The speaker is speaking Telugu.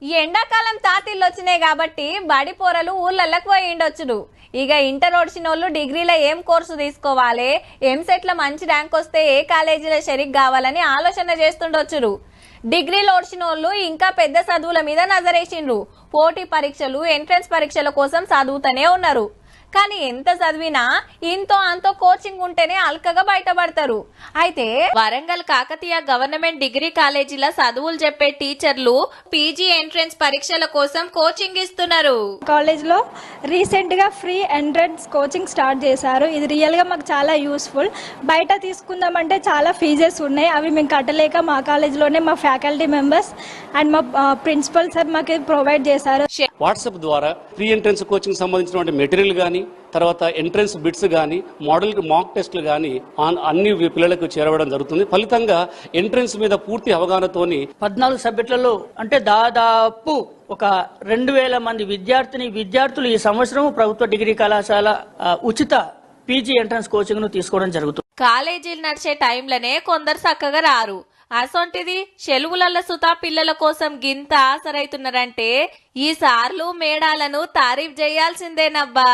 ఈ ఎండాకాలం తాతిళ్ళు వచ్చినాయి కాబట్టి బడి పోరలు ఊళ్ళకి పోయి ఉండొచ్చుడు. ఇక ఇంటర్ ఓడిచినోళ్ళు డిగ్రీలో ఏం కోర్సు తీసుకోవాలి, ఎంసెట్ల మంచి ర్యాంక్ వస్తే ఏ కాలేజీలో షరీక్ కావాలని ఆలోచన చేస్తుండొచ్చుడు. డిగ్రీలో ఓడిచినోళ్ళు ఇంకా పెద్ద చదువుల మీద నజరేసిండ్రు. పోటీ పరీక్షలు, ఎంట్రన్స్ పరీక్షల కోసం చదువుతూనే ఉన్నారు. కానీ ఎంత చదివినా ఇంతో అంతో కోచింగ్ ఉంటేనే అల్కగా బయటపడతారు. అయితే వరంగల్ కాకతీయ గవర్నమెంట్ డిగ్రీ కాలేజీల చదువులు చెప్పే టీచర్లు పీజీ ఎంట్రన్స్ పరీక్షల కోసం కోచింగ్ ఇస్తున్నారు. కాలేజ్ లో రీసెంట్ గా ఫ్రీ ఎంట్రన్స్ కోచింగ్ స్టార్ట్ చేశారు. ఇది రియల్ గా మాకు చాలా యూస్ఫుల్. బయట తీసుకుందామంటే చాలా ఫీజెస్ ఉన్నాయి, అవి మేము కట్టలేక మా కాలేజ్ లోనే మా ఫ్యాకల్టీ మెంబర్స్ అండ్ మా ప్రిన్సిపల్ సార్ మాకు ప్రొవైడ్ చేశారు. వాట్సాప్ ద్వారా ఫ్రీ ఎంట్రన్స్ కోచింగ్ సంబంధించినటువంటి మెటీరియల్ కానీ, తర్వాత ఎంట్రన్స్ బిట్స్ కానీ, మోడల్ మాక్ టెస్టులు కానీ అన్ని పిల్లలకు చేరవడం జరుగుతుంది. ఫలితంగా ఎంట్రన్స్ మీద పూర్తి అవగాహనతోని 14 సబ్జెక్టులలో అంటే దాదాపు ఒక 2000 మంది విద్యార్థులు ఈ సంవత్సరం ప్రభుత్వ డిగ్రీ కళాశాల ఉచిత పీజీ ఎంట్రన్స్ కోచింగ్ ను తీసుకోవడం జరుగుతుంది. కాలేజీలు నడిచే టైంలోనే కొందరు చక్కగా రారు. అసొంటిది సెలవుల సుతా పిల్లల కోసం గింత ఆసరైతున్నారంటే ఈ సార్లు మేడాలను తారీఫ్ చేయాల్సిందేనబ్బా.